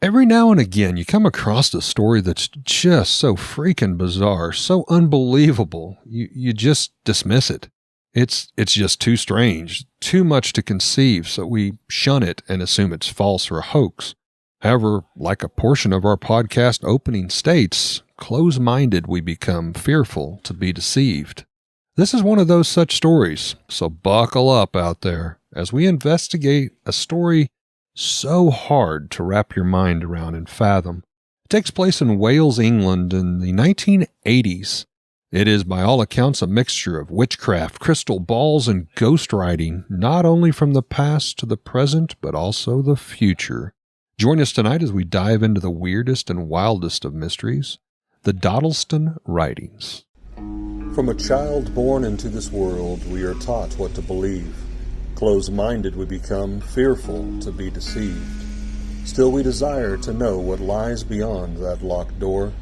Every now and again, you come across a story that's just so freaking bizarre, so unbelievable, you just dismiss it. It's just too strange, too much to conceive, so we shun it and assume it's false or a hoax. However, like a portion of our podcast opening states, close-minded we become, fearful to be deceived. This is one of those such stories, so buckle up out there as we investigate a story so hard to wrap your mind around and fathom. It takes place in Wales, England in the 1980s. It is by all accounts a mixture of witchcraft, crystal balls, and ghost writing, not only from the past to the present, but also the future. Join us tonight as we dive into the weirdest and wildest of mysteries, the Dodleston writings. From a child born into this world, we are taught what to believe. Close-minded we become, fearful to be deceived. Still we desire to know what lies beyond that locked door.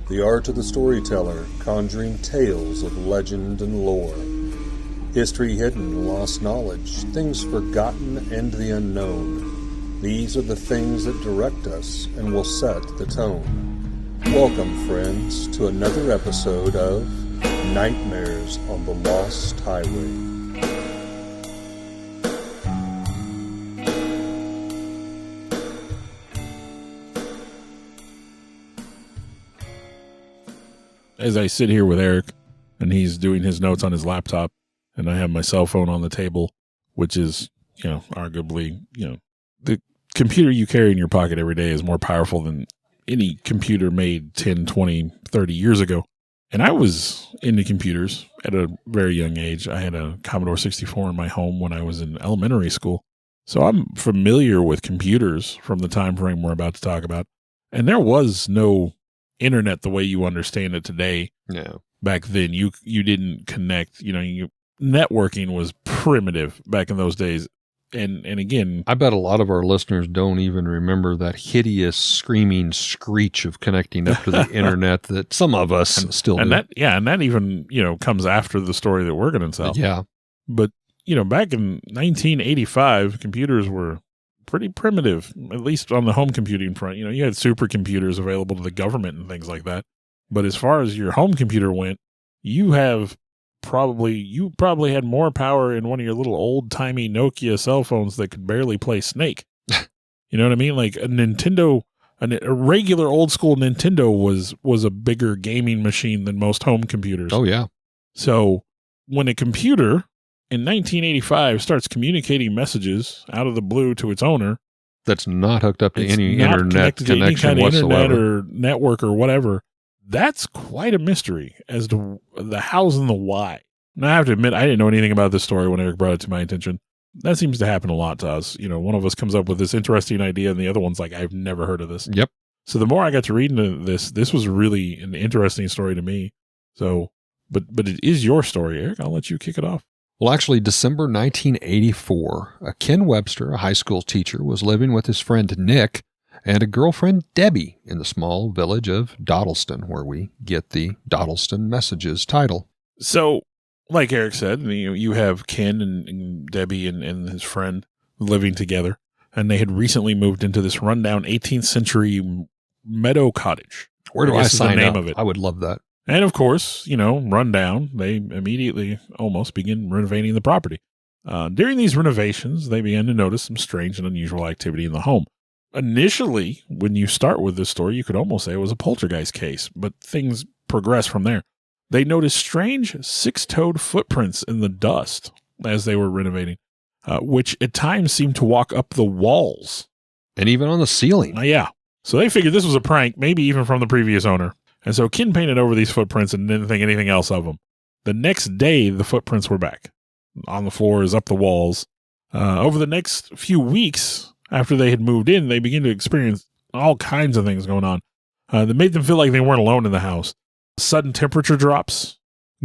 The art of the storyteller, conjuring tales of legend and lore. History hidden, lost knowledge, things forgotten and the unknown. These are the things that direct us and will set the tone. Welcome, friends, to another episode of Nightmares on the Lost Highway. As I sit here with Eric, and he's doing his notes on his laptop, and I have my cell phone on the table, which is, arguably, the computer you carry in your pocket every day is more powerful than any computer made 10, 20, 30 years ago. And I was into computers at a very young age. I had a Commodore 64 in my home when I was in elementary school. So I'm familiar with computers from the time frame we're about to talk about. And there was no internet the way you understand it today. Yeah. Back then, you didn't connect. Networking was primitive back in those days. And again, I bet a lot of our listeners don't even remember that hideous screaming screech of connecting up to the internet that some of us still do. That even, comes after the story that we're going to tell. Yeah. But, back in 1985, computers were pretty primitive, at least on the home computing front. You had supercomputers available to the government and things like that. But as far as your home computer went, you probably had more power in one of your little old-timey Nokia cell phones that could barely play Snake. You know what I mean? Like a Nintendo, a regular old-school Nintendo was a bigger gaming machine than most home computers. Oh, yeah. So when a computer in 1985 starts communicating messages out of the blue to its owner, that's not hooked up to any not internet connected to any connection kind of whatsoever. internet or network or whatever, that's quite a mystery as to the hows and the why. And I have to admit, I didn't know anything about this story when Eric brought it to my attention. That seems to happen a lot to us. One of us comes up with this interesting idea and the other one's like, I've never heard of this. Yep. So the more I got to read into this was really an interesting story to me. So, but it is your story, Eric. I'll let you kick it off. Well, actually, December 1984, Ken Webster, a high school teacher, was living with his friend Nick and a girlfriend Debbie in the small village of Dodleston, where we get the Dodleston Messages title. So, like Eric said, you have Ken and Debbie and his friend living together, and they had recently moved into this rundown 18th century meadow cottage. Where do I sign up? Of it. I would love that. And of course, rundown, they immediately almost begin renovating the property. During these renovations, they began to notice some strange and unusual activity in the home. Initially, when you start with this story, you could almost say it was a poltergeist case, but things progress from there. They noticed strange six-toed footprints in the dust as they were renovating, which at times seemed to walk up the walls. And even on the ceiling. Yeah. So they figured this was a prank, maybe even from the previous owner. And so Ken painted over these footprints and didn't think anything else of them. The next day, the footprints were back on the floors, up the walls. Over the next few weeks, after they had moved in, they began to experience all kinds of things going on that made them feel like they weren't alone in the house. Sudden temperature drops,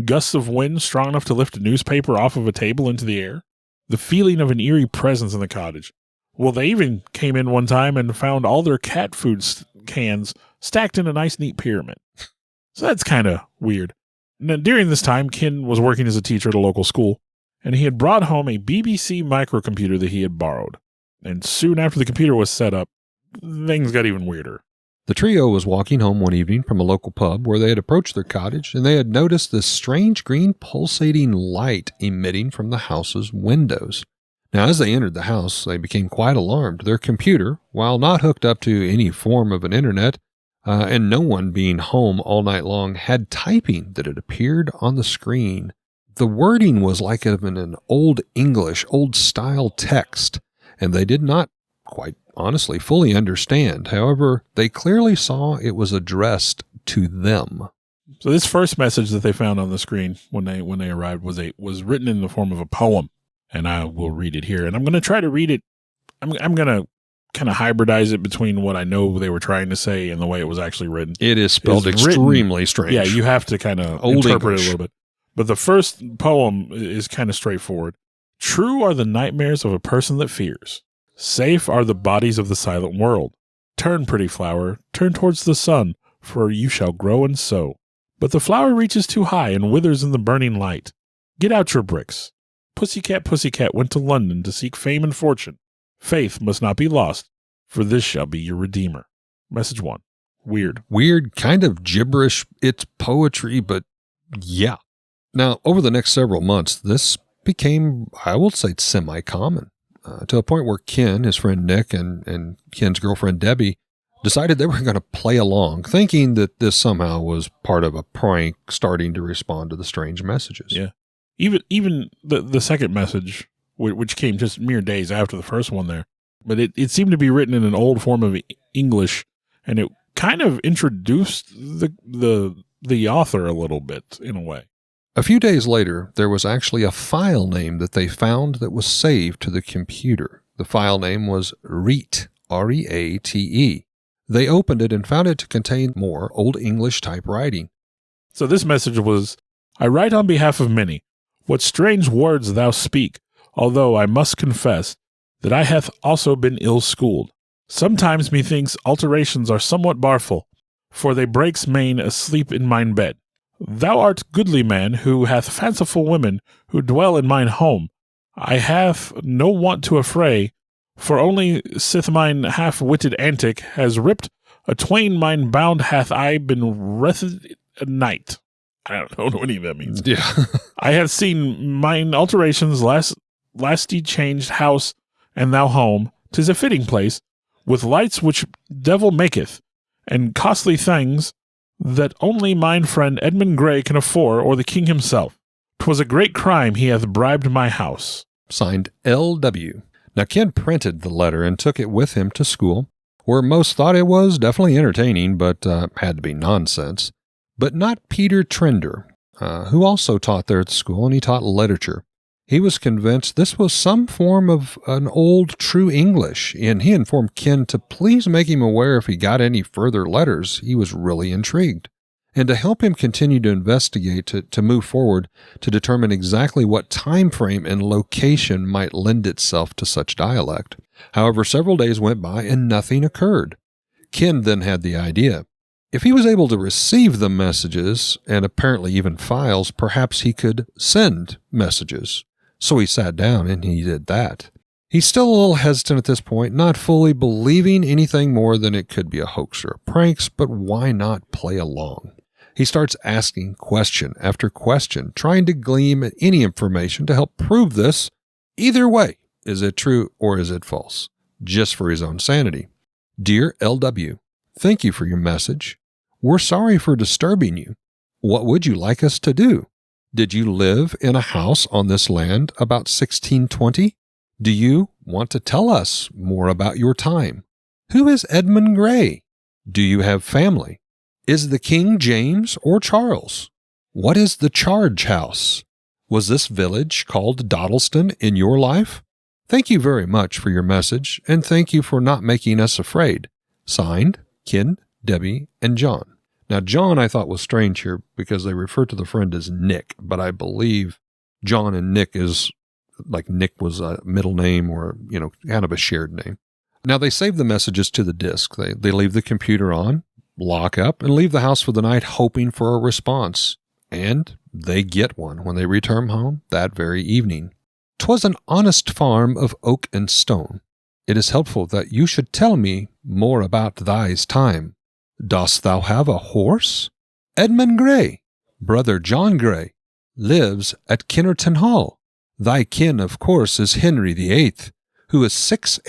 gusts of wind strong enough to lift a newspaper off of a table into the air, the feeling of an eerie presence in the cottage. Well, they even came in one time and found all their cat food cans stacked in a nice, neat pyramid. So that's kind of weird. Now, during this time, Ken was working as a teacher at a local school, and he had brought home a BBC microcomputer that he had borrowed. And soon after the computer was set up, things got even weirder. The trio was walking home one evening from a local pub where they had approached their cottage, and they had noticed this strange green pulsating light emitting from the house's windows. Now, as they entered the house, they became quite alarmed. Their computer, while not hooked up to any form of an internet, and no one being home all night long, had typing that had appeared on the screen. The wording was like of an old English, old-style text, and they did not, quite honestly, fully understand. However, they clearly saw it was addressed to them. So this first message that they found on the screen when they arrived was written in the form of a poem, and I will read it here. And I'm going to try to read it. I'm going to kind of hybridize it between what I know they were trying to say and the way it was actually written. It is spelled extremely strange. Yeah, you have to kind of interpret it a little bit. But the first poem is kind of straightforward. True are the nightmares of a person that fears. Safe are the bodies of the silent world. Turn, pretty flower, turn towards the sun, for you shall grow and sow. But the flower reaches too high and withers in the burning light. Get out your bricks. Pussycat, pussycat went to London to seek fame and fortune. Faith must not be lost, for this shall be your redeemer. Message 1. Weird. Weird, kind of gibberish. It's poetry, but yeah. Now, over the next several months, this became, I will say, semi-common. To a point where Ken, his friend Nick, and Ken's girlfriend Debbie decided they were going to play along, thinking that this somehow was part of a prank starting to respond to the strange messages. Yeah. Even the second message, which came just mere days after the first one there, but it seemed to be written in an old form of English, and it kind of introduced the author a little bit in a way. A few days later, there was actually a file name that they found that was saved to the computer. The file name was REATE, R-E-A-T-E. They opened it and found it to contain more Old English type writing. So this message was, I write on behalf of many. What strange words thou speak, although I must confess that I hath also been ill-schooled. Sometimes methinks alterations are somewhat barful, for they breaks main asleep in mine bed. Thou art goodly man, who hath fanciful women, who dwell in mine home. I have no want to affray, for only sith mine half-witted antic has ripped a twain mine bound hath I been wretched a night. I don't know what any of that means. Yeah. I have seen mine alterations lasty changed house, and thou home. 'Tis a fitting place, with lights which devil maketh, and costly things that only mine friend Edmund Gray can afford, or the king himself. 'Twas a great crime he hath bribed my house. Signed L.W. Now, Ken printed the letter and took it with him to school, where most thought it was definitely entertaining, but had to be nonsense. But not Peter Trinder, who also taught there at the school, and he taught literature. He was convinced this was some form of an old true English, and he informed Ken to please make him aware if he got any further letters. He was really intrigued. And to help him continue to investigate, to move forward, to determine exactly what time frame and location might lend itself to such dialect. However, several days went by and nothing occurred. Ken then had the idea. If he was able to receive the messages, and apparently even files, perhaps he could send messages. So he sat down and he did that. He's still a little hesitant at this point, not fully believing anything more than it could be a hoax or a prank, but why not play along? He starts asking question after question, trying to glean any information to help prove this. Either way, is it true or is it false? Just for his own sanity. Dear L.W., thank you for your message. We're sorry for disturbing you. What would you like us to do? Did you live in a house on this land about 1620? Do you want to tell us more about your time? Who is Edmund Gray? Do you have family? Is the King James or Charles? What is the charge house? Was this village called Dodleston in your life? Thank you very much for your message, and thank you for not making us afraid. Signed, Ken, Debbie, and John. Now, John I thought was strange here because they refer to the friend as Nick, but I believe John and Nick is like Nick was a middle name or, kind of a shared name. Now, they save the messages to the disk. They leave the computer on, lock up, and leave the house for the night hoping for a response. And they get one when they return home that very evening. 'Twas an honest farm of oak and stone. it is helpful that you should tell me more about thy's time. Dost thou have a horse? Edmund Gray, brother John Gray, lives at Kinnerton Hall. Thy kin, of course, is Henry the Eighth, who is 46.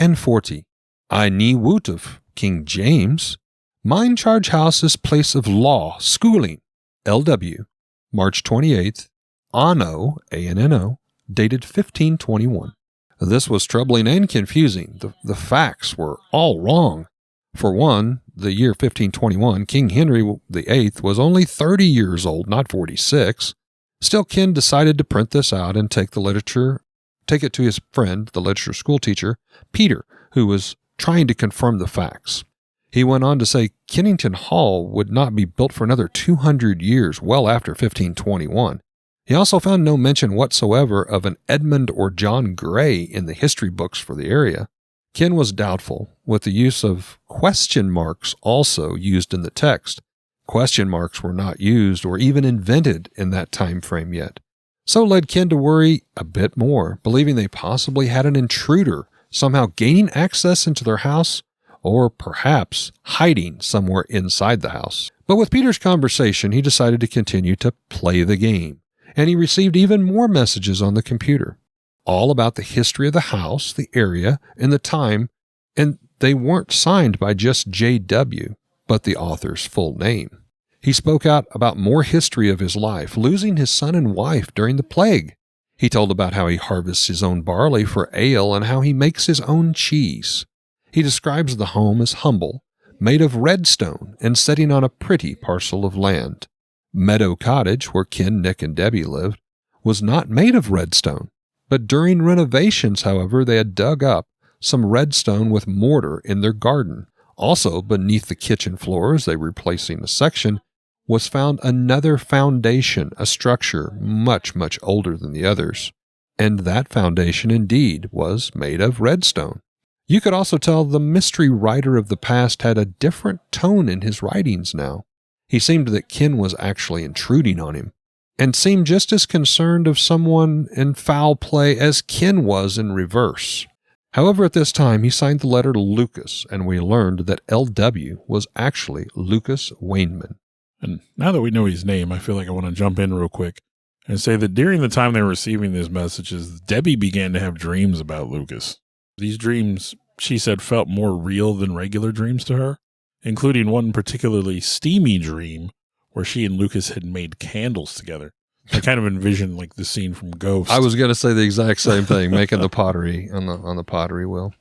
I nie woot of King James. Mine charge house is place of law, schooling. L.W., March 28th, Anno, A-N-N-O, dated 1521. This was troubling and confusing. The facts were all wrong. For one, the year 1521, King Henry VIII was only 30 years old, not 46. Still, Ken decided to print this out and take it to his friend, the literature school teacher, Peter, who was trying to confirm the facts. He went on to say Kennington Hall would not be built for another 200 years, well after 1521. He also found no mention whatsoever of an Edmund or John Gray in the history books for the area. Ken was doubtful, with the use of question marks also used in the text. Question marks were not used or even invented in that time frame yet. So led Ken to worry a bit more, believing they possibly had an intruder somehow gaining access into their house, or perhaps hiding somewhere inside the house. But with Peter's conversation, he decided to continue to play the game, and he received even more messages on the computer, all about the history of the house, the area, and the time, and they weren't signed by just J.W., but the author's full name. He spoke out about more history of his life, losing his son and wife during the plague. He told about how he harvests his own barley for ale and how he makes his own cheese. He describes the home as humble, made of redstone and setting on a pretty parcel of land. Meadow Cottage, where Ken, Nick, and Debbie lived, was not made of redstone, but during renovations, however, they had dug up some redstone with mortar in their garden. Also, beneath the kitchen floors, they were replacing a section, was found another foundation, a structure much, much older than the others. And that foundation, indeed, was made of redstone. You could also tell the mystery writer of the past had a different tone in his writings now. He seemed that Ken was actually intruding on him, and seemed just as concerned of someone in foul play as Ken was in reverse. However, at this time, he signed the letter to Lucas, and we learned that L.W. was actually Lucas Wainman. And now that we know his name, I feel like I want to jump in real quick and say that during the time they were receiving these messages, Debbie began to have dreams about Lucas. These dreams, she said, felt more real than regular dreams to her, including one particularly steamy dream where she and Lucas had made candles together. I kind of envisioned like the scene from Ghost. I was going to say the exact same thing, making the pottery on the pottery wheel.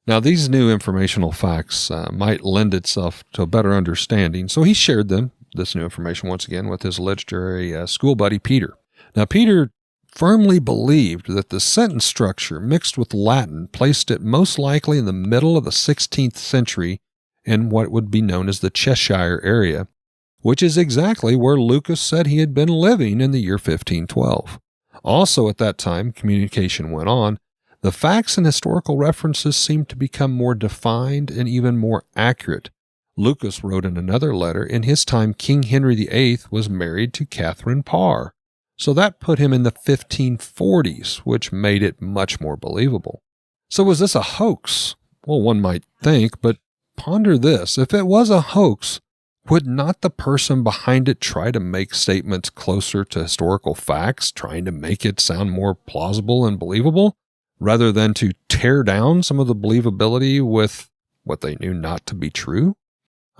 Now, these new informational facts might lend itself to a better understanding, so he shared this new information once again with his literary school buddy Peter. Now, Peter firmly believed that the sentence structure mixed with Latin placed it most likely in the middle of the 16th century in what would be known as the Cheshire area, which is exactly where Lucas said he had been living in the year 1512. Also at that time, communication went on. The facts and historical references seemed to become more defined and even more accurate. Lucas wrote in another letter, in his time King Henry VIII was married to Catherine Parr. So that put him in the 1540s, which made it much more believable. So was this a hoax? Well, one might think, but ponder this. If it was a hoax, would not the person behind it try to make statements closer to historical facts, trying to make it sound more plausible and believable, rather than to tear down some of the believability with what they knew not to be true?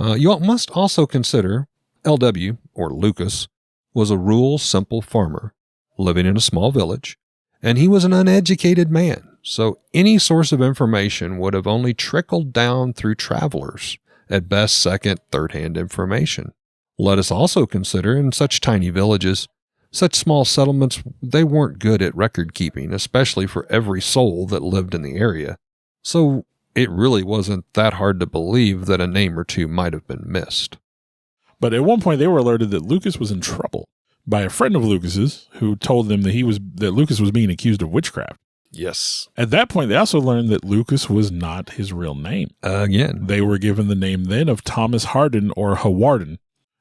You must also consider L.W., or Lucas, was a rural, simple farmer living in a small village, and he was an uneducated man, so any source of information would have only trickled down through travelers, at best second, third-hand information. Let us also consider, in such tiny villages, such small settlements, they weren't good at record-keeping, especially for every soul that lived in the area. So it really wasn't that hard to believe that a name or two might have been missed. But at one point, they were alerted that Lucas was in trouble by a friend of Lucas's who told them that Lucas was being accused of witchcraft. Yes. At that point, they also learned that Lucas was not his real name. Again. They were given the name then of Thomas Harden or Hawarden.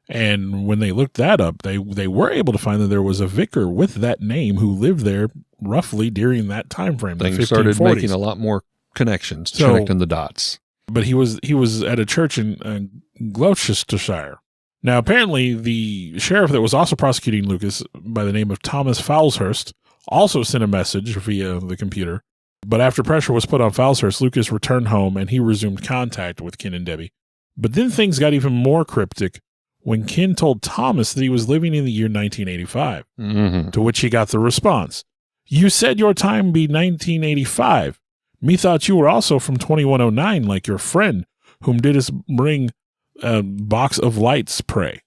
And when they looked that up, they were able to find that there was a vicar with that name who lived there roughly during that time frame. Things started making a lot more connections, So- connecting the dots. But he was at a church in Gloucestershire. Now, apparently, the sheriff that was also prosecuting Lucas, by the name of Thomas Falshurst, also sent a message via the computer. But after pressure was put on Falshurst, Lucas returned home and he resumed contact with Ken and Debbie. But then things got even more cryptic when Ken told Thomas that he was living in the year 1985, to which he got the response, "You said your time be 1985. Me thought you were also from 2109, like your friend, whom didst bring a box of lights, pray."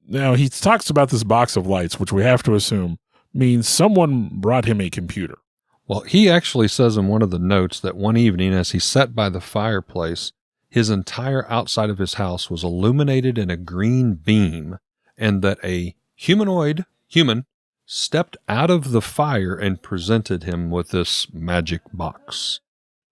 Now, he talks about this box of lights, which we have to assume means someone brought him a computer. Well, he actually says in one of the notes that one evening as he sat by the fireplace, his entire outside of his house was illuminated in a green beam, and that a human stepped out of the fire and presented him with this magic box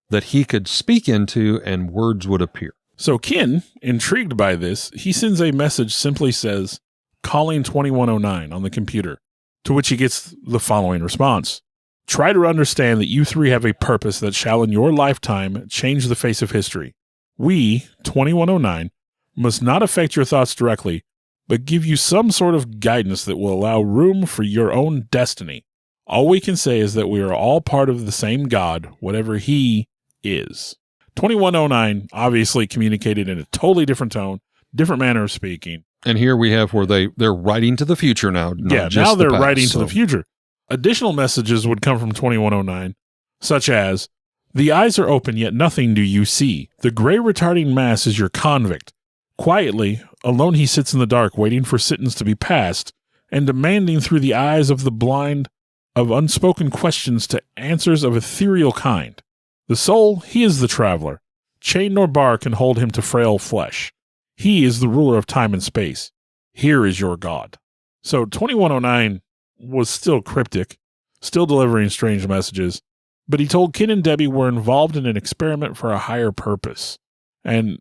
that he could speak into and words would appear. So Ken, intrigued by this, he sends a message simply says, "calling 2109" on the computer, to which he gets the following response. "Try to understand that you three have a purpose that shall in your lifetime change the face of history. We, 2109, must not affect your thoughts directly, but give you some sort of guidance that will allow room for your own destiny. All we can say is that we are all part of the same God, whatever he is." 2109 obviously communicated in a totally different tone, different manner of speaking. And here we have where they're writing to the future now. Yeah, now they're writing to the future. Additional messages would come from 2109, such as, "The eyes are open, yet nothing do you see. The gray retarding mass is your convict. Quietly, alone he sits in the dark, waiting for sentence to be passed, and demanding through the eyes of the blind of unspoken questions to answers of ethereal kind. The soul, he is the traveler. Chain nor bar can hold him to frail flesh. He is the ruler of time and space. Here is your God." So 2109 was still cryptic, still delivering strange messages, but he told Ken and Debbie were involved in an experiment for a higher purpose, and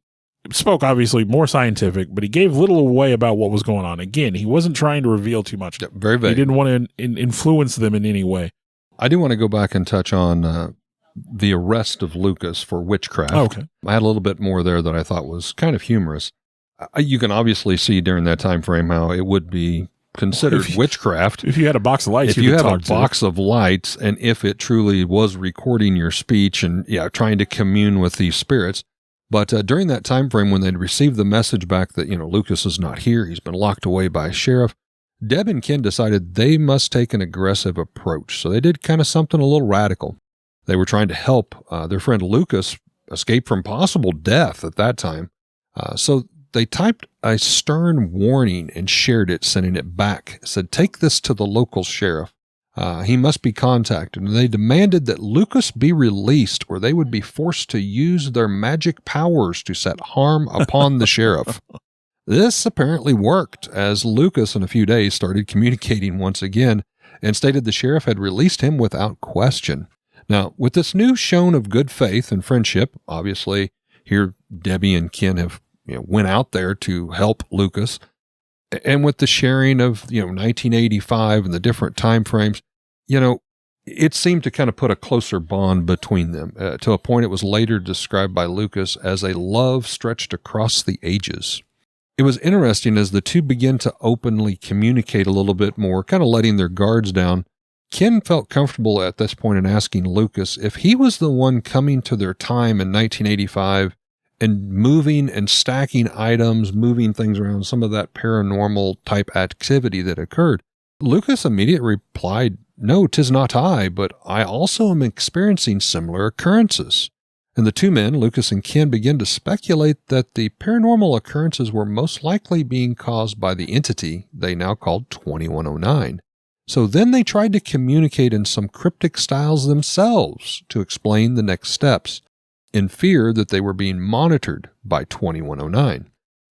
spoke obviously more scientific, but he gave little away about what was going on. Again, he wasn't trying to reveal too much. Yeah, very vague. He didn't want to influence them in any way. I do want to go back and touch on the arrest of Lucas for witchcraft. Oh, okay. I had a little bit more there that I thought was kind of humorous. You can obviously see during that time frame how it would be considered witchcraft. If you had a box of lights, if you have a box of lights, and if it truly was recording your speech and trying to commune with these spirits. But during that time frame when they'd received the message back that, Lucas is not here, he's been locked away by a sheriff, Deb and Ken decided they must take an aggressive approach. So they did kind of something a little radical. They were trying to help their friend Lucas escape from possible death at that time. So they typed a stern warning and shared it, sending it back. It said, "Take this to the local sheriff. He must be contacted." And they demanded that Lucas be released or they would be forced to use their magic powers to set harm upon the sheriff. This apparently worked, as Lucas in a few days started communicating once again and stated the sheriff had released him without question. Now, with this new shown of good faith and friendship, obviously here Debbie and Ken have went out there to help Lucas. And with the sharing of 1985 and the different time frames, it seemed to kind of put a closer bond between them, to a point it was later described by Lucas as a love stretched across the ages. It was interesting as the two began to openly communicate a little bit more, kind of letting their guards down. Ken felt comfortable at this point in asking Lucas if he was the one coming to their time in 1985 and moving and stacking items, moving things around, some of that paranormal type activity that occurred. Lucas immediately replied, "No, 'tis not I, but I also am experiencing similar occurrences." And the two men, Lucas and Ken, began to speculate that the paranormal occurrences were most likely being caused by the entity they now called 2109. So then they tried to communicate in some cryptic styles themselves to explain the next steps, in fear that they were being monitored by 2109.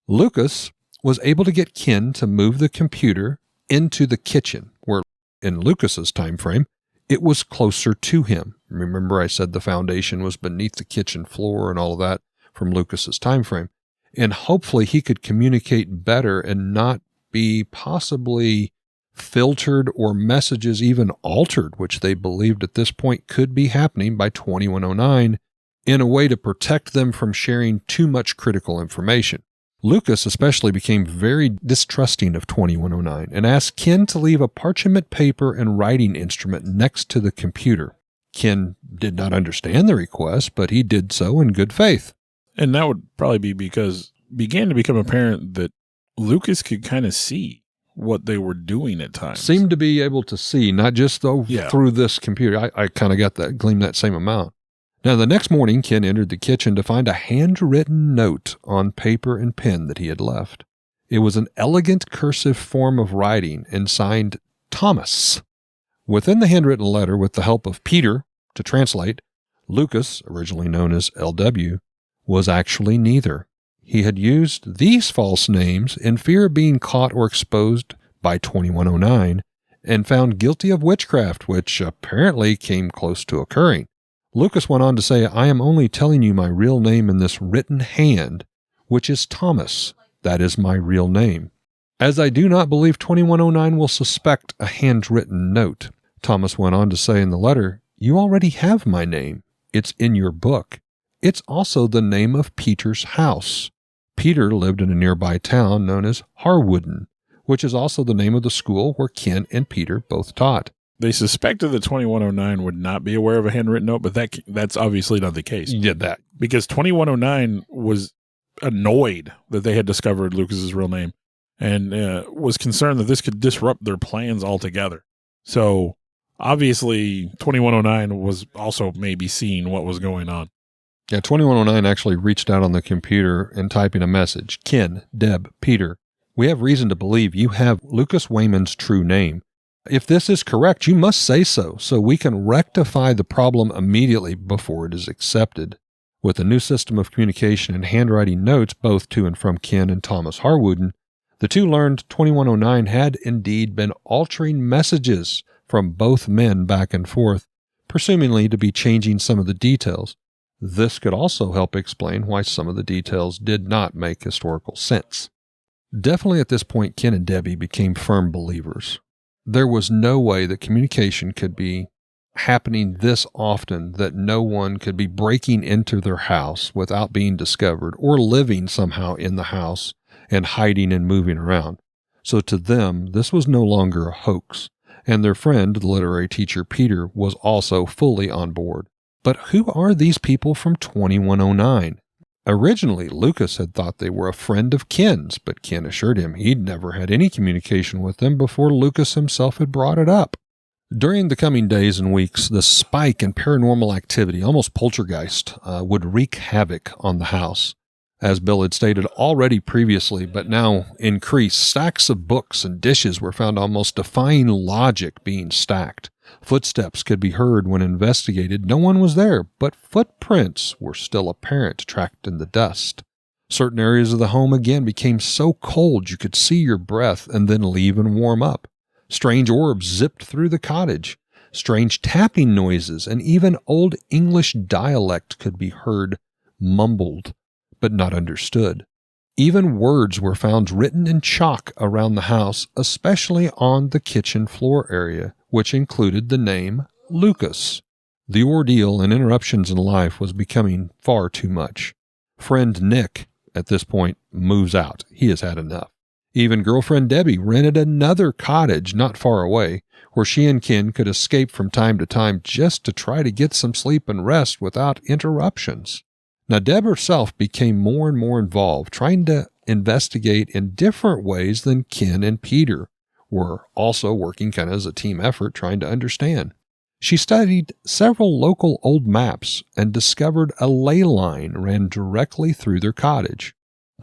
Lucas was able to get Ken to move the computer into the kitchen, where in Lucas's time frame, it was closer to him. Remember I said the foundation was beneath the kitchen floor and all of that from Lucas's time frame. And hopefully he could communicate better and not be possibly filtered or messages even altered, which they believed at this point could be happening by 2109 in a way to protect them from sharing too much critical information. Lucas especially became very distrusting of 2109 and asked Ken to leave a parchment paper and writing instrument next to the computer. Ken did not understand the request, but he did so in good faith. And that would probably be because it began to become apparent that Lucas could kind of see what they were doing at times. Seemed to be able to see, not just through this computer. I kind of got that, gleamed that same amount. Now, the next morning, Ken entered the kitchen to find a handwritten note on paper and pen that he had left. It was an elegant cursive form of writing and signed Thomas. Within the handwritten letter, with the help of Peter to translate, Lucas, originally known as L.W., was actually neither. He had used these false names in fear of being caught or exposed by 2109 and found guilty of witchcraft, which apparently came close to occurring. Lucas went on to say, I am only telling you my real name in this written hand, which is Thomas. That is my real name. As I do not believe 2109 will suspect a handwritten note. Thomas went on to say in the letter, you already have my name. It's in your book. It's also the name of Peter's house. Peter lived in a nearby town known as Harwooden, which is also the name of the school where Ken and Peter both taught. They suspected that 2109 would not be aware of a handwritten note, but that's obviously not the case. You did that. Because 2109 was annoyed that they had discovered Lucas's real name and was concerned that this could disrupt their plans altogether. So obviously 2109 was also maybe seeing what was going on. Yeah, 2109 actually reached out on the computer and typing a message. Ken, Deb, Peter, we have reason to believe you have Lucas Wayman's true name. If this is correct, you must say so we can rectify the problem immediately before it is accepted. With a new system of communication and handwriting notes both to and from Ken and Thomas Harwooden, the two learned 2109 had indeed been altering messages from both men back and forth, presumably to be changing some of the details. This could also help explain why some of the details did not make historical sense. Definitely at this point, Ken and Debbie became firm believers. There was no way that communication could be happening this often, that no one could be breaking into their house without being discovered or living somehow in the house and hiding and moving around. So to them, this was no longer a hoax, and their friend, the literary teacher Peter, was also fully on board. But who are these people from 2109? Originally, Lucas had thought they were a friend of Ken's, but Ken assured him he'd never had any communication with them before Lucas himself had brought it up. During the coming days and weeks, the spike in paranormal activity, almost poltergeist, would wreak havoc on the house. As Bill had stated already previously, but now increased, stacks of books and dishes were found almost defying logic being stacked. Footsteps could be heard when investigated. No one was there, but footprints were still apparent tracked in the dust. Certain areas of the home again became so cold you could see your breath and then leave and warm up. Strange orbs zipped through the cottage. Strange tapping noises and even Old English dialect could be heard, mumbled, but not understood. Even words were found written in chalk around the house, especially on the kitchen floor area, which included the name Lucas. The ordeal and interruptions in life was becoming far too much. Friend Nick, at this point, moves out. He has had enough. Even girlfriend Debbie rented another cottage not far away, where she and Ken could escape from time to time just to try to get some sleep and rest without interruptions. Now, Deb herself became more and more involved, trying to investigate in different ways than Ken and Peter were, also working kind of as a team effort, trying to understand. She studied several local old maps and discovered a ley line ran directly through their cottage.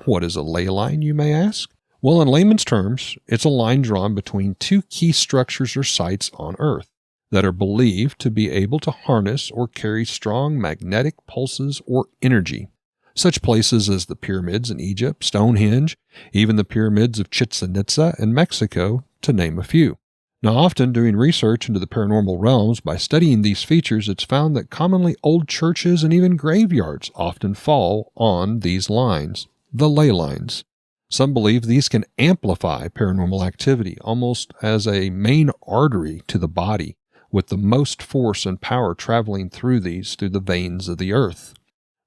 What is a ley line, you may ask? Well, in layman's terms, it's a line drawn between two key structures or sites on Earth that are believed to be able to harness or carry strong magnetic pulses or energy. Such places as the pyramids in Egypt, Stonehenge, even the pyramids of Chichen Itza in Mexico, to name a few. Now, often doing research into the paranormal realms, by studying these features, it's found that commonly old churches and even graveyards often fall on these lines, the ley lines. Some believe these can amplify paranormal activity, almost as a main artery to the body, with the most force and power traveling through the veins of the earth.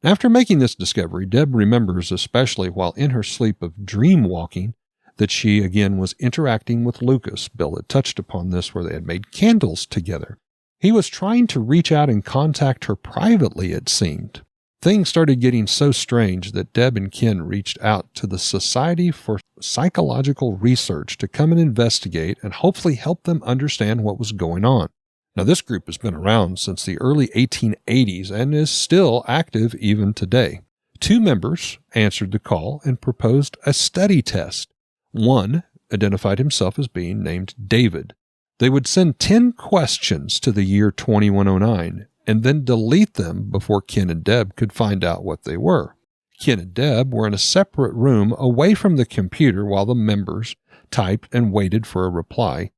After making this discovery, Deb remembers, especially while in her sleep of dream walking, that she again was interacting with Lucas. Bill had touched upon this where they had made candles together. He was trying to reach out and contact her privately, it seemed. Things started getting so strange that Deb and Ken reached out to the Society for Psychological Research to come and investigate and hopefully help them understand what was going on. Now, this group has been around since the early 1880s and is still active even today. 2 members answered the call and proposed a study test. One identified himself as being named David. They would send 10 questions to the year 2109 and then delete them before Ken and Deb could find out what they were. Ken and Deb were in a separate room away from the computer while the members typed and waited for a reply.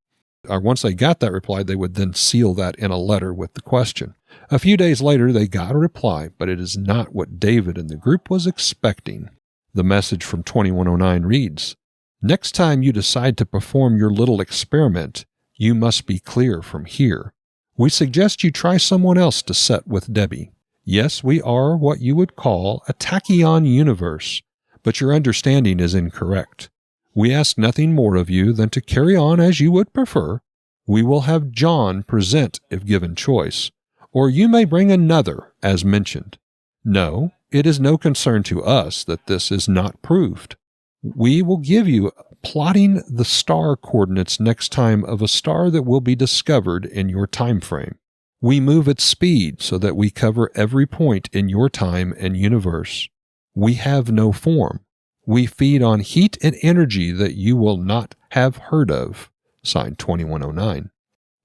Once they got that reply, they would then seal that in a letter with the question. A few days later, they got a reply, but it is not what David and the group was expecting. The message from 2109 reads, "Next time you decide to perform your little experiment, you must be clear from here. We suggest you try someone else to set with Debbie. Yes, we are what you would call a tachyon universe, but your understanding is incorrect. We ask nothing more of you than to carry on as you would prefer. We will have John present if given choice, or you may bring another as mentioned. No, it is no concern to us that this is not proved. We will give you plotting the star coordinates next time of a star that will be discovered in your time frame. We move at speed so that we cover every point in your time and universe. We have no form. We feed on heat and energy that you will not have heard of." Signed 2109.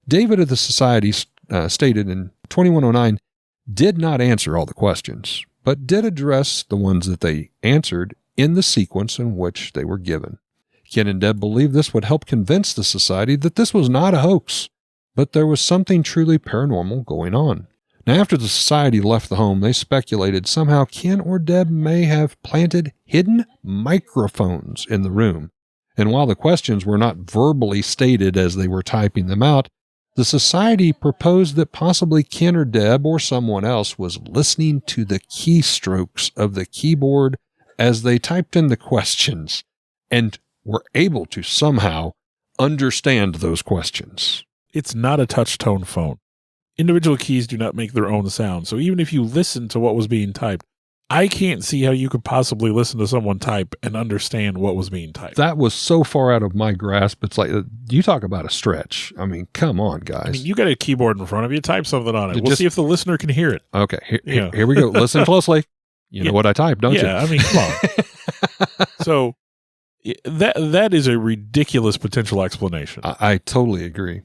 David of the Society stated in 2109 did not answer all the questions, but did address the ones that they answered in the sequence in which they were given. Ken and Deb believed this would help convince the Society that this was not a hoax, but there was something truly paranormal going on. Now, after the Society left the home, they speculated somehow Ken or Deb may have planted hidden microphones in the room. And while the questions were not verbally stated as they were typing them out, the Society proposed that possibly Ken or Deb or someone else was listening to the keystrokes of the keyboard as they typed in the questions and were able to somehow understand those questions. It's not a touch-tone phone. Individual keys do not make their own sound. So even if you listen to what was being typed, I can't see how you could possibly listen to someone type and understand what was being typed. That was so far out of my grasp. It's like, you talk about a stretch. I mean, come on, guys. I mean, you got a keyboard in front of you. Type something on it. We'll see if the listener can hear it. Okay, here we go. Listen closely. You know what I typed, don't you? Yeah, I mean, come on. So that is a ridiculous potential explanation. I totally agree.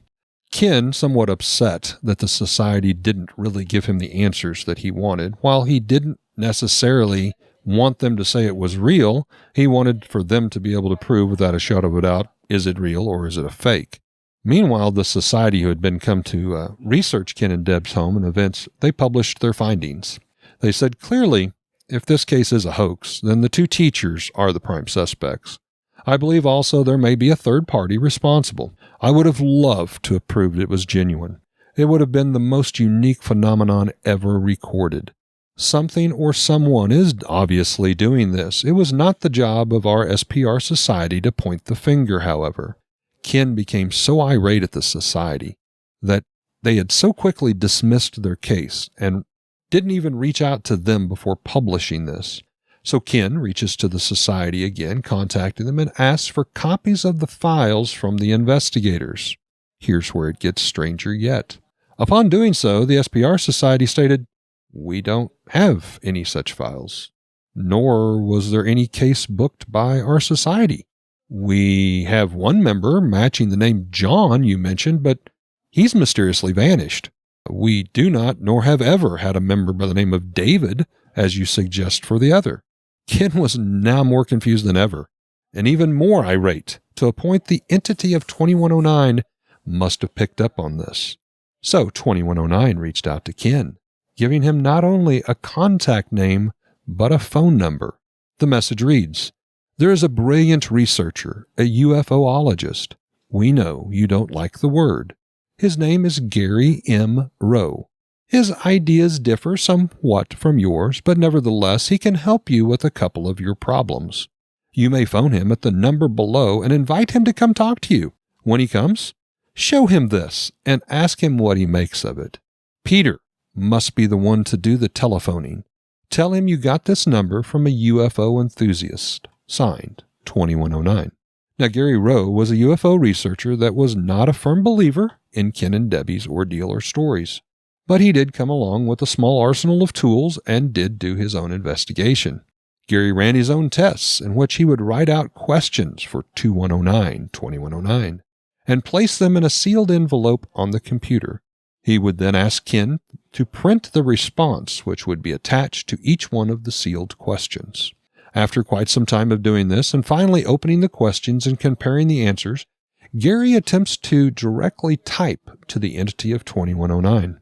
Ken, somewhat upset that the Society didn't really give him the answers that he wanted, while he didn't necessarily want them to say it was real, he wanted for them to be able to prove without a shadow of a doubt, is it real or is it a fake? Meanwhile, the Society who had been come to research Ken and Deb's home and events, they published their findings. They said clearly, if this case is a hoax, then the 2 teachers are the prime suspects. I believe also there may be a third party responsible. I would have loved to have proved it was genuine. It would have been the most unique phenomenon ever recorded. Something or someone is obviously doing this. It was not the job of our SPR Society to point the finger, however. Ken became so irate at the Society that they had so quickly dismissed their case and didn't even reach out to them before publishing this. So Ken reaches to the Society again, contacting them, and asks for copies of the files from the investigators. Here's where it gets stranger yet. Upon doing so, the SPR Society stated, "We don't have any such files, nor was there any case booked by our Society. We have one member matching the name John you mentioned, but he's mysteriously vanished. We do not, nor have ever had a member by the name of David, as you suggest for the other." Ken was now more confused than ever, and even more irate, to a point the entity of 2109 must have picked up on this. So 2109 reached out to Ken, giving him not only a contact name, but a phone number. The message reads, "There is a brilliant researcher, a UFOologist. We know you don't like the word. His name is Gary M. Rowe. His ideas differ somewhat from yours, but nevertheless, he can help you with a couple of your problems. You may phone him at the number below and invite him to come talk to you. When he comes, show him this and ask him what he makes of it. Peter must be the one to do the telephoning. Tell him you got this number from a UFO enthusiast. Signed, 2109. Now, Gary Rowe was a UFO researcher that was not a firm believer in Ken and Debbie's ordeal or stories, but he did come along with a small arsenal of tools and did do his own investigation. Gary ran his own tests in which he would write out questions for 2109, 2109, and place them in a sealed envelope on the computer. He would then ask Ken to print the response, which would be attached to each one of the sealed questions. After quite some time of doing this and finally opening the questions and comparing the answers, Gary attempts to directly type to the entity of 2109.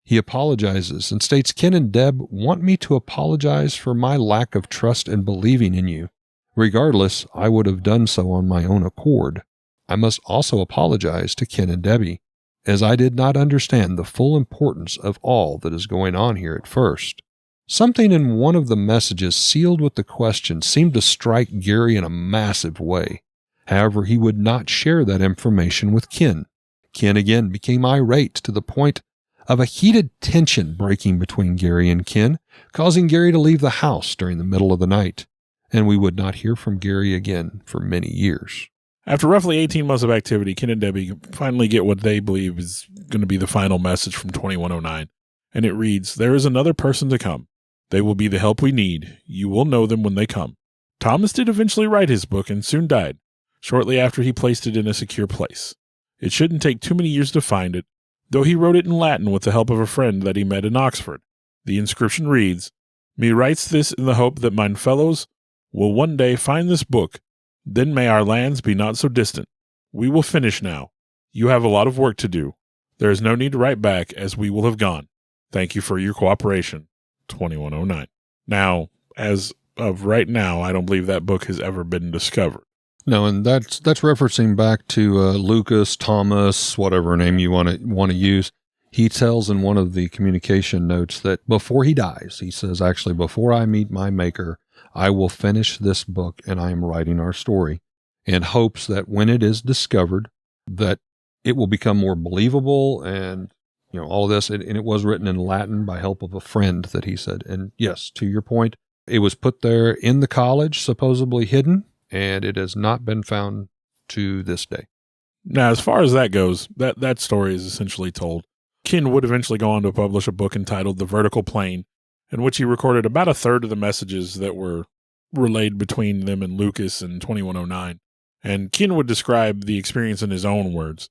He apologizes and states, Ken and Deb want me to apologize for my lack of trust and believing in you. Regardless, I would have done so on my own accord. I must also apologize to Ken and Debbie, as I did not understand the full importance of all that is going on here at first. Something in one of the messages sealed with the question seemed to strike Gary in a massive way. However, he would not share that information with Ken. Ken again became irate to the point of a heated tension breaking between Gary and Ken, causing Gary to leave the house during the middle of the night, and we would not hear from Gary again for many years. After roughly 18 months of activity, Ken and Debbie finally get what they believe is going to be the final message from 2109, and it reads, There is another person to come. They will be the help we need. You will know them when they come. Thomas did eventually write his book and soon died, shortly after he placed it in a secure place. It shouldn't take too many years to find it, though he wrote it in Latin with the help of a friend that he met in Oxford. The inscription reads, Me writes this in the hope that mine fellows will one day find this book, then may our lands be not so distant. We will finish now. You have a lot of work to do. There is no need to write back, as we will have gone. Thank you for your cooperation. 2109. Now, as of right now, I don't believe that book has ever been discovered. No, and that's referencing back to Lucas, Thomas, whatever name you want to use. He tells in one of the communication notes that before he dies, he says, actually, before I meet my maker, I will finish this book and I am writing our story in hopes that when it is discovered, that it will become more believable and all of this. And it was written in Latin by help of a friend that he said. And yes, to your point, it was put there in the college, supposedly hidden, and it has not been found to this day. Now, as far as that goes, that story is essentially told. Ken would eventually go on to publish a book entitled The Vertical Plane, in which he recorded about a third of the messages that were relayed between them and Lucas in 2109. And Ken would describe the experience in his own words.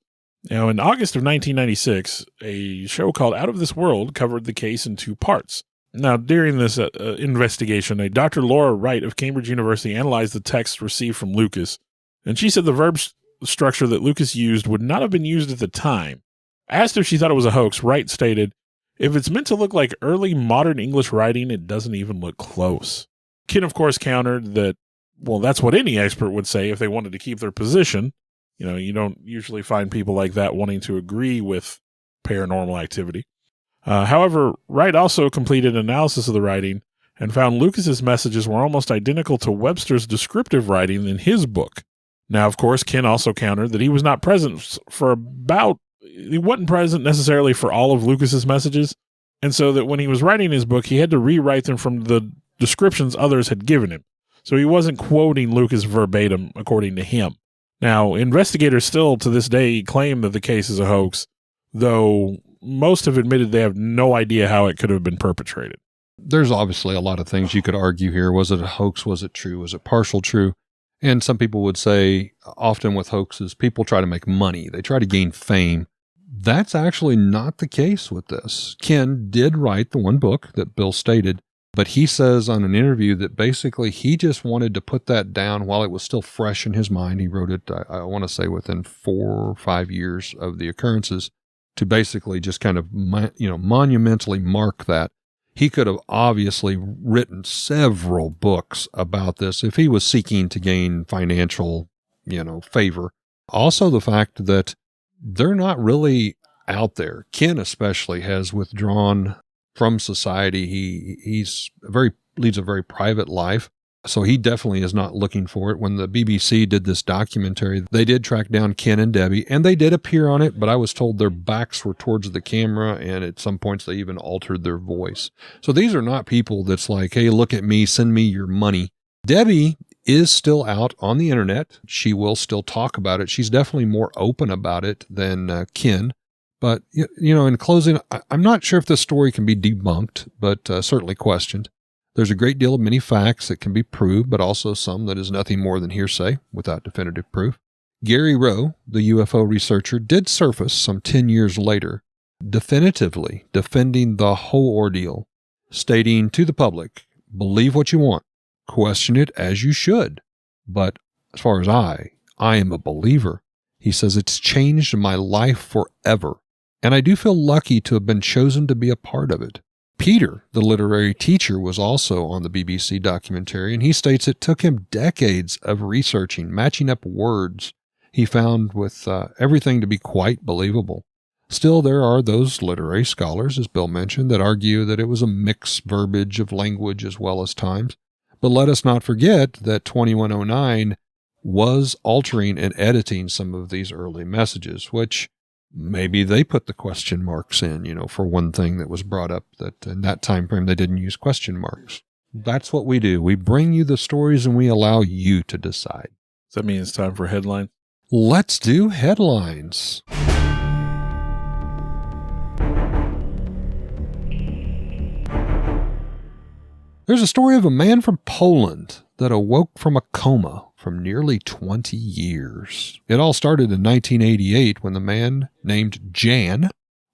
Now, in August of 1996, a show called Out of This World covered the case in 2 parts. Now, during this investigation, a Dr. Laura Wright of Cambridge University analyzed the text received from Lucas, and she said the verb structure that Lucas used would not have been used at the time. Asked if she thought it was a hoax, Wright stated, If it's meant to look like early modern English writing, it doesn't even look close. Ken, of course, countered that, well, that's what any expert would say if they wanted to keep their position. You don't usually find people like that wanting to agree with paranormal activity. However, Wright also completed an analysis of the writing and found Lucas's messages were almost identical to Webster's descriptive writing in his book. Now, of course, Ken also countered that he was not present he wasn't present necessarily for all of Lucas's messages, and so that when he was writing his book, he had to rewrite them from the descriptions others had given him. So he wasn't quoting Lucas verbatim, according to him. Now, investigators still to this day claim that the case is a hoax, though most have admitted they have no idea how it could have been perpetrated. There's obviously a lot of things you could argue here. Was it a hoax? Was it true? Was it partial true? And some people would say often with hoaxes, people try to make money. They try to gain fame. That's actually not the case with this. Ken did write the one book that Bill stated, but he says on an interview that basically he just wanted to put that down while it was still fresh in his mind. He wrote it, I want to say, within 4 or 5 years of the occurrences, to basically just kind of, monumentally mark that. He could have obviously written several books about this if he was seeking to gain financial, favor. Also, the fact that they're not really out there. Ken especially has withdrawn from society. He's leads a very private life. So he definitely is not looking for it. When the BBC did this documentary, they did track down Ken and Debbie, and they did appear on it, but I was told their backs were towards the camera, and at some points they even altered their voice. So these are not people that's like, hey, look at me, send me your money. Debbie is still out on the internet. She will still talk about it. She's definitely more open about it than Ken. But, in closing, I'm not sure if this story can be debunked, but certainly questioned. There's a great deal of many facts that can be proved, but also some that is nothing more than hearsay without definitive proof. Gary Rowe, the UFO researcher, did surface some 10 years later, definitively defending the whole ordeal, stating to the public, believe what you want, question it as you should. But as far as I am a believer. He says it's changed my life forever, and I do feel lucky to have been chosen to be a part of it. Peter, the literary teacher, was also on the BBC documentary, and he states it took him decades of researching, matching up words he found with everything to be quite believable. Still, there are those literary scholars, as Bill mentioned, that argue that it was a mixed verbiage of language as well as times. But let us not forget that 2109 was altering and editing some of these early messages, which maybe they put the question marks in, for one thing that was brought up that in that time frame they didn't use question marks. That's what we do. We bring you the stories and we allow you to decide. Does that mean it's time for headline? Let's do headlines. There's a story of a man from Poland that awoke from a coma from nearly 20 years. It all started in 1988 when the man named Jan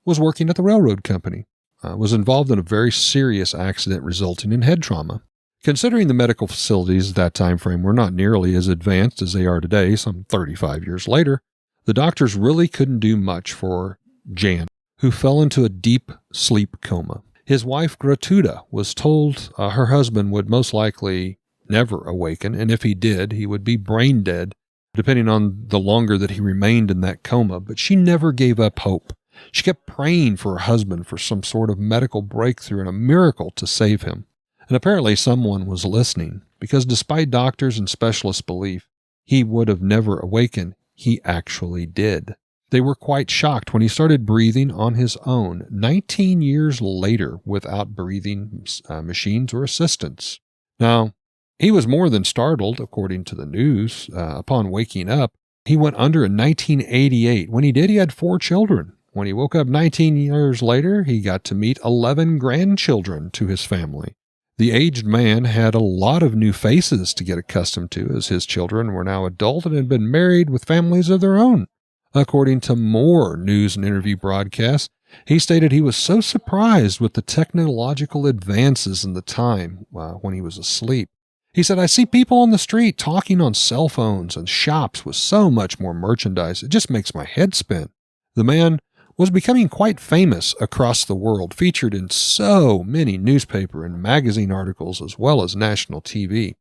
was working at the railroad company, was involved in a very serious accident resulting in head trauma. Considering the medical facilities at that time frame were not nearly as advanced as they are today, some 35 years later, the doctors really couldn't do much for Jan, who fell into a deep sleep coma. His wife, Gratuda, was told her husband would most likely never awaken, and if he did, he would be brain dead, depending on the longer that he remained in that coma. But she never gave up hope. She kept praying for her husband for some sort of medical breakthrough and a miracle to save him. And apparently someone was listening, because despite doctors' and specialists' belief he would have never awakened, he actually did. They were quite shocked when he started breathing on his own 19 years later without breathing machines or assistance. Now, he was more than startled, according to the news, upon waking up. He went under in 1988. When he did, he had 4 children. When he woke up 19 years later, he got to meet 11 grandchildren to his family. The aged man had a lot of new faces to get accustomed to, as his children were now adult and had been married with families of their own. According to more news and interview broadcasts, he stated he was so surprised with the technological advances in the time when he was asleep. He said, I see people on the street talking on cell phones and shops with so much more merchandise. It just makes my head spin. The man was becoming quite famous across the world, featured in so many newspaper and magazine articles as well as national TV.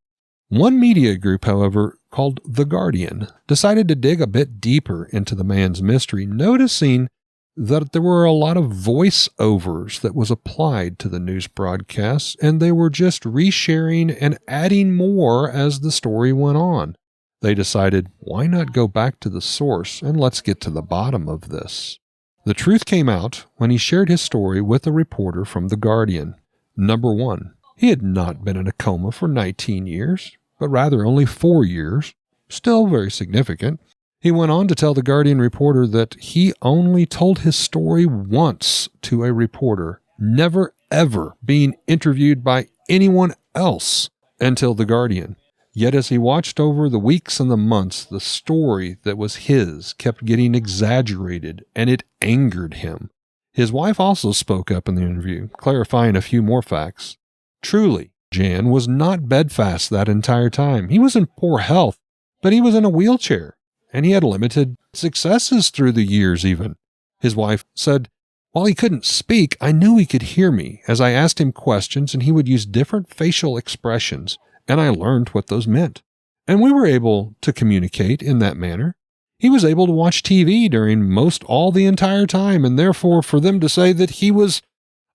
One media group, however, called The Guardian, decided to dig a bit deeper into the man's mystery, noticing that there were a lot of voiceovers that was applied to the news broadcasts, and they were just resharing and adding more as the story went on. They decided, why not go back to the source and let's get to the bottom of this. The truth came out when he shared his story with a reporter from The Guardian. Number 1, he had not been in a coma for 19 years, but rather only 4 years, still very significant. He went on to tell the Guardian reporter that he only told his story once to a reporter, never ever being interviewed by anyone else until the Guardian. Yet as he watched over the weeks and the months, the story that was his kept getting exaggerated, and it angered him. His wife also spoke up in the interview, clarifying a few more facts. Truly, Jan was not bedfast that entire time. He was in poor health, but he was in a wheelchair, and he had limited successes through the years even. His wife said, while he couldn't speak, I knew he could hear me as I asked him questions, and he would use different facial expressions, and I learned what those meant. And we were able to communicate in that manner. He was able to watch TV during most all the entire time, and therefore for them to say that he was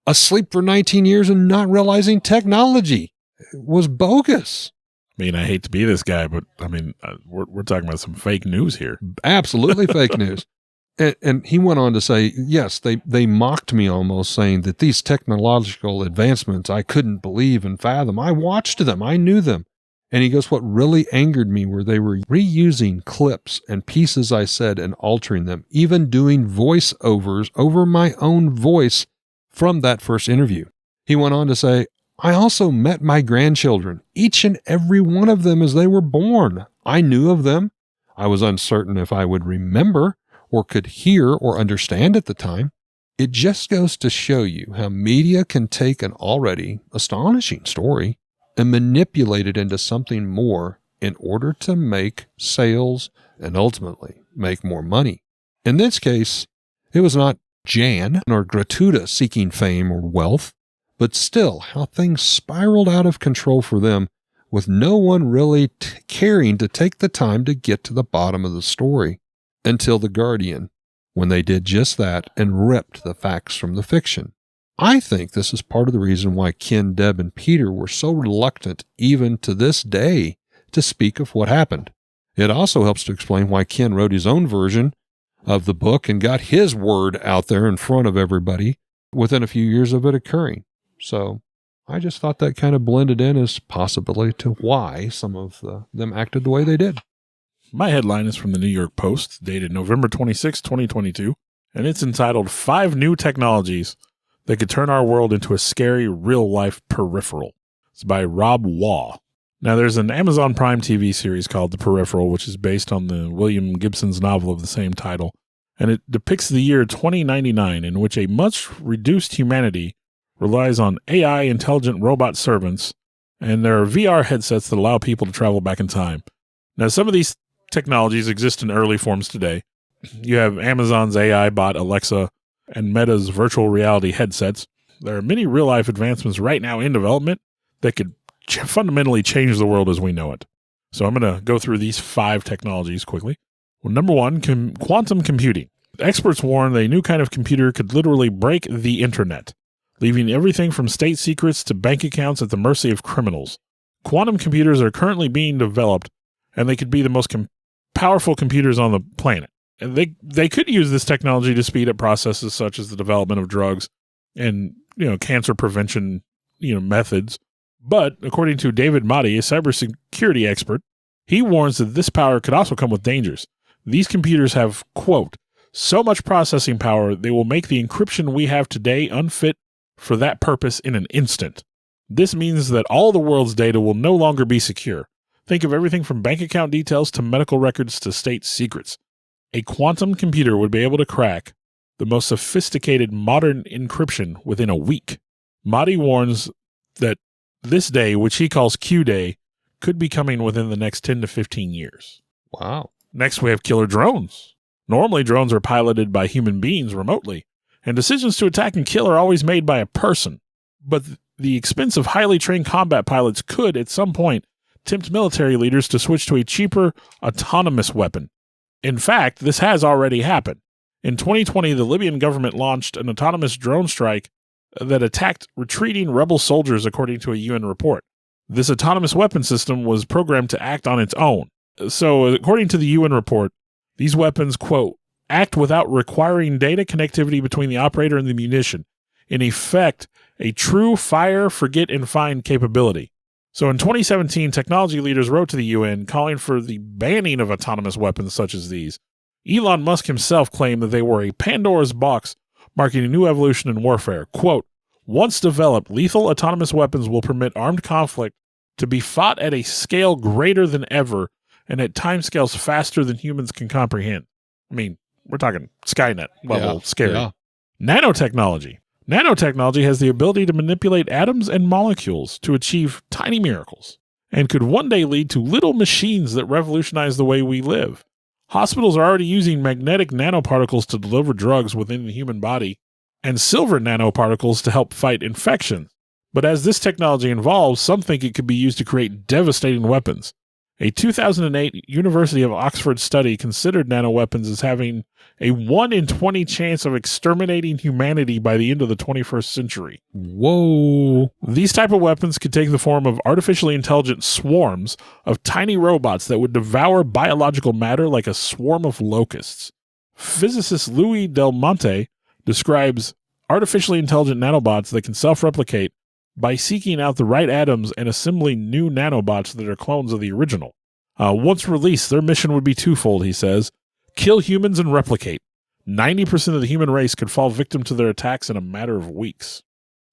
asleep for 19 years and not realizing technology was bogus. I mean, I hate to be this guy, but I mean, we're talking about some fake news here. Absolutely fake news. And he went on to say, yes, they mocked me almost, saying that these technological advancements I couldn't believe and fathom. I watched them. I knew them. And he goes, what really angered me were they were reusing clips and pieces I said and altering them, even doing voiceovers over my own voice from that first interview. He went on to say, I also met my grandchildren, each and every one of them as they were born. I knew of them. I was uncertain if I would remember or could hear or understand at the time. It just goes to show you how media can take an already astonishing story and manipulate it into something more in order to make sales and ultimately make more money. In this case, it was not Jan or Gratuita seeking fame or wealth, but still how things spiraled out of control for them with no one really caring to take the time to get to the bottom of the story until The Guardian, when they did just that and ripped the facts from the fiction. I think this is part of the reason why Ken, Deb, and Peter were so reluctant even to this day to speak of what happened. It also helps to explain why Ken wrote his own version of the book and got his word out there in front of everybody within a few years of it occurring. So I just thought that kind of blended in as possibility to why some of them acted the way they did. My headline is from the New York Post, dated November 26, 2022, and it's entitled 5 New Technologies That Could Turn Our World into a Scary Real-Life Peripheral. It's by Rob Waugh. Now, there's an Amazon Prime TV series called The Peripheral, which is based on the William Gibson's novel of the same title, and it depicts the year 2099, in which a much reduced humanity relies on AI intelligent robot servants, and there are VR headsets that allow people to travel back in time. Now, some of these technologies exist in early forms today. You have Amazon's AI bot Alexa and Meta's virtual reality headsets. There are many real-life advancements right now in development that could fundamentally change the world as we know it. So I'm going to go through these 5 technologies quickly. Well, number 1, quantum computing. Experts warn a new kind of computer could literally break the internet, leaving everything from state secrets to bank accounts at the mercy of criminals. Quantum computers are currently being developed, and they could be the most powerful computers on the planet. And they could use this technology to speed up processes such as the development of drugs and cancer prevention methods. But according to David Motti, a cybersecurity expert, he warns that this power could also come with dangers. These computers have, quote, so much processing power they will make the encryption we have today unfit for that purpose in an instant. This means that all the world's data will no longer be secure. Think of everything from bank account details to medical records to state secrets. A quantum computer would be able to crack the most sophisticated modern encryption within a week. Motti warns that this day, which he calls Q-Day, could be coming within the next 10 to 15 years. Wow. Next, we have killer drones. Normally, drones are piloted by human beings remotely, and decisions to attack and kill are always made by a person. But the expense of highly trained combat pilots could, at some point, tempt military leaders to switch to a cheaper, autonomous weapon. In fact, this has already happened. In 2020, the Libyan government launched an autonomous drone strike that attacked retreating rebel soldiers, according to a UN report. This autonomous weapon system was programmed to act on its own. So, according to the UN report, these weapons, quote, act without requiring data connectivity between the operator and the munition. In effect, a true fire, forget, and find capability. So in 2017, technology leaders wrote to the UN calling for the banning of autonomous weapons such as these. Elon Musk himself claimed that they were a Pandora's box, marking a new evolution in warfare. Quote, once developed, lethal autonomous weapons will permit armed conflict to be fought at a scale greater than ever and at timescales faster than humans can comprehend. I mean, we're talking Skynet level scary. Yeah. Nanotechnology. Nanotechnology has the ability to manipulate atoms and molecules to achieve tiny miracles and could one day lead to little machines that revolutionize the way we live. Hospitals are already using magnetic nanoparticles to deliver drugs within the human body and silver nanoparticles to help fight infections. But as this technology evolves, some think it could be used to create devastating weapons. A 2008 University of Oxford study considered nanoweapons as having a 1 in 20 chance of exterminating humanity by the end of the 21st century. Whoa. These type of weapons could take the form of artificially intelligent swarms of tiny robots that would devour biological matter like a swarm of locusts. Physicist Louis Del Monte describes artificially intelligent nanobots that can self-replicate by seeking out the right atoms and assembling new nanobots that are clones of the original. Once released, their mission would be twofold, he says. Kill humans and replicate. 90% of the human race could fall victim to their attacks in a matter of weeks.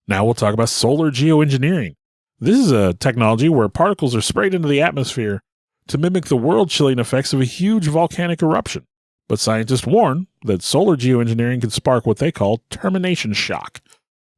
Now we'll talk about solar geoengineering. This is a technology where particles are sprayed into the atmosphere to mimic the world-chilling effects of a huge volcanic eruption. But scientists warn that solar geoengineering can spark what they call termination shock,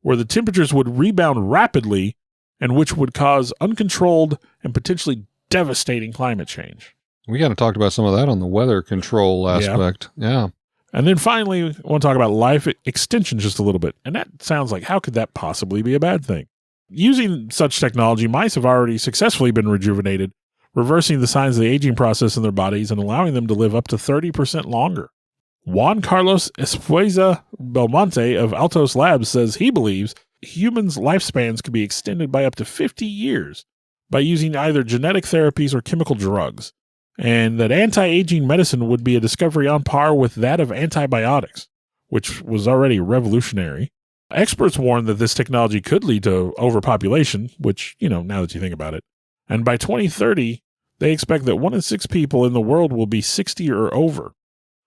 where the temperatures would rebound rapidly and which would cause uncontrolled and potentially devastating climate change. We kind of talked about some of that on the weather control aspect. Yeah. And then finally, I want to talk about life extension just a little bit. And that sounds like, how could that possibly be a bad thing? Using such technology, mice have already successfully been rejuvenated, reversing the signs of the aging process in their bodies and allowing them to live up to 30% longer. Juan Carlos Espueza Belmonte of Altos Labs says he believes humans' lifespans could be extended by up to 50 years by using either genetic therapies or chemical drugs, and that anti-aging medicine would be a discovery on par with that of antibiotics, which was already revolutionary. Experts warn that this technology could lead to overpopulation, which, now that you think about it. And by 2030, they expect that 1 in 6 people in the world will be 60 or over.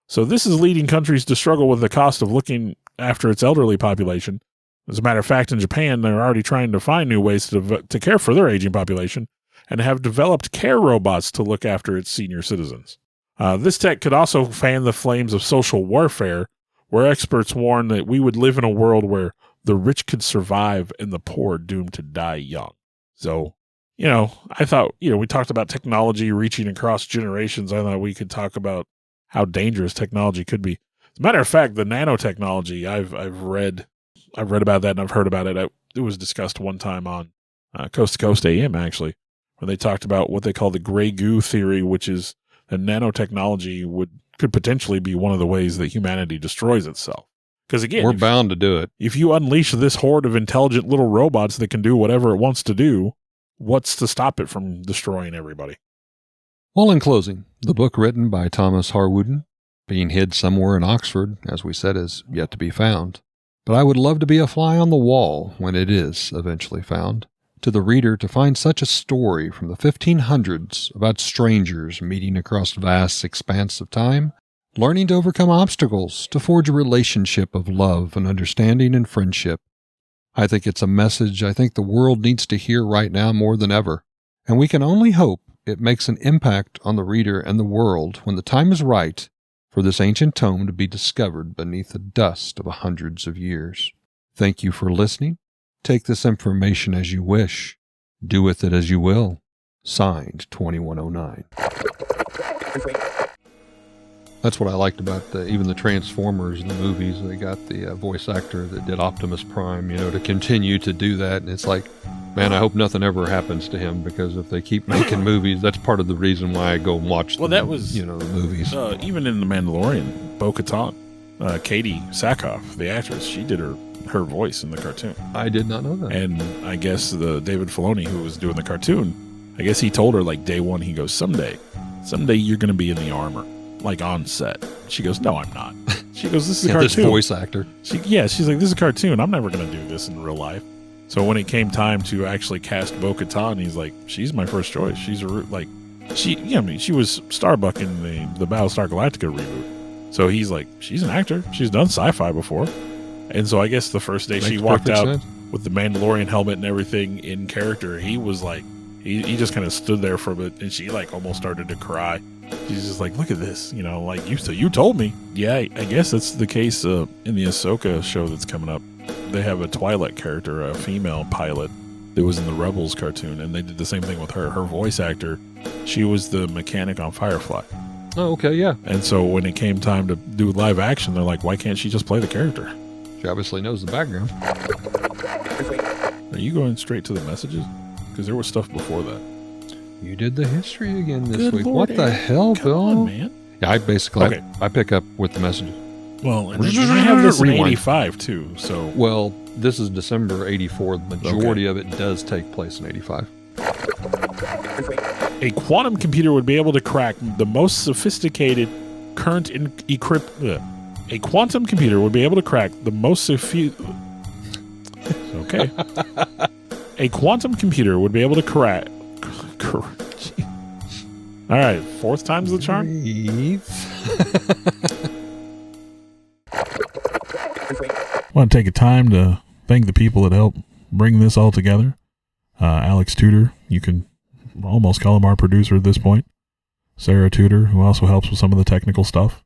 So this is leading countries to struggle with the cost of looking after its elderly population. As a matter of fact, in Japan, they're already trying to find new ways to care for their aging population and have developed care robots to look after its senior citizens. This tech could also fan the flames of social warfare, where experts warn that we would live in a world where the rich could survive and the poor doomed to die young. So, I thought, we talked about technology reaching across generations. I thought we could talk about how dangerous technology could be. As a matter of fact, the nanotechnology, I've read about that and I've heard about it. It was discussed one time on Coast to Coast AM, actually, where they talked about what they call the gray goo theory, which is that nanotechnology could potentially be one of the ways that humanity destroys itself. Because again, we're bound to do it. If you unleash this horde of intelligent little robots that can do whatever it wants to do, what's to stop it from destroying everybody? Well, in closing, the book written by Thomas Harwooden, being hid somewhere in Oxford, as we said, is yet to be found. But I would love to be a fly on the wall when it is eventually found, to the reader to find such a story from the 1500s about strangers meeting across vast expanse of time, learning to overcome obstacles to forge a relationship of love and understanding and friendship. I think it's a message I think the world needs to hear right now more than ever, and we can only hope it makes an impact on the reader and the world when the time is right for this ancient tome to be discovered beneath the dust of hundreds of years. Thank you for listening. Take this information as you wish. Do with it as you will. Signed, 2109. That's what I liked about even the Transformers in the movies. They got the voice actor that did Optimus Prime, to continue to do that. And it's like, man, I hope nothing ever happens to him, because if they keep making movies, that's part of the reason why I go and watch the movies. Even in The Mandalorian, Bo-Katan, Katie Sackhoff, the actress, she did her voice in the cartoon. I did not know that. And I guess the David Filoni, who was doing the cartoon, I guess he told her, like, day one, he goes, someday you're going to be in the armor, like on set. She goes, no, I'm not. She goes, this is a cartoon. This voice actor. She's like, this is a cartoon. I'm never going to do this in real life. So when it came time to actually cast Bo-Katan, he's like, she's my first choice. She's she was Starbuck in the Battlestar Galactica reboot. So he's like, she's an actor. She's done sci-fi before. And so I guess the first day she walked out with the Mandalorian helmet and everything in character, he was like, he just kind of stood there for a bit, and she like almost started to cry. She's just like, look at this, like you told me. Yeah, I guess that's the case in the Ahsoka show that's coming up. They have a Twilight character, a female pilot that was in the Rebels cartoon, and they did the same thing with her. Her voice actor, she was the mechanic on Firefly. Oh, okay, yeah. And so when it came time to do live action, they're like, why can't she just play the character? She obviously knows the background. Are you going straight to the messages? Because there was stuff before that. You did the history again this Good week. Lord, What the Eric. hell, Come Bill? on, man. Yeah, I basically Okay. I pick up with the messages. Well, and then I have this in Rewind. 85 too. So Well, this is December 84. The majority of it does take place in 85. a quantum computer would be able to crack the most sophisticated current a quantum computer would be able to crack the most okay. A quantum computer would be able to crack. All right, fourth time's the charm. Breathe. I want to take a time to thank the people that helped bring this all together. Alex Tudor, you can almost call him our producer at this point. Sarah Tudor, who also helps with some of the technical stuff.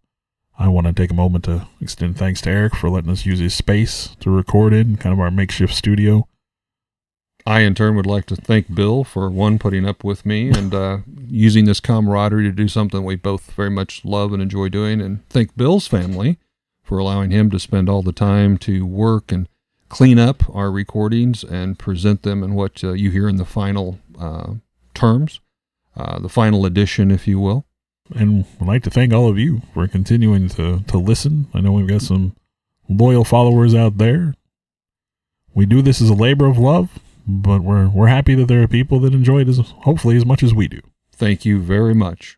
I want to take a moment to extend thanks to Eric for letting us use his space to record in, kind of our makeshift studio. I, in turn, would like to thank Bill for, one, putting up with me and using this camaraderie to do something we both very much love and enjoy doing, and thank Bill's family for allowing him to spend all the time to work and clean up our recordings and present them in what you hear in the final terms, the final edition, if you will. And I'd like to thank all of you for continuing to listen. I know we've got some loyal followers out there. We do this as a labor of love, but we're happy that there are people that enjoy it hopefully as much as we do. Thank you very much.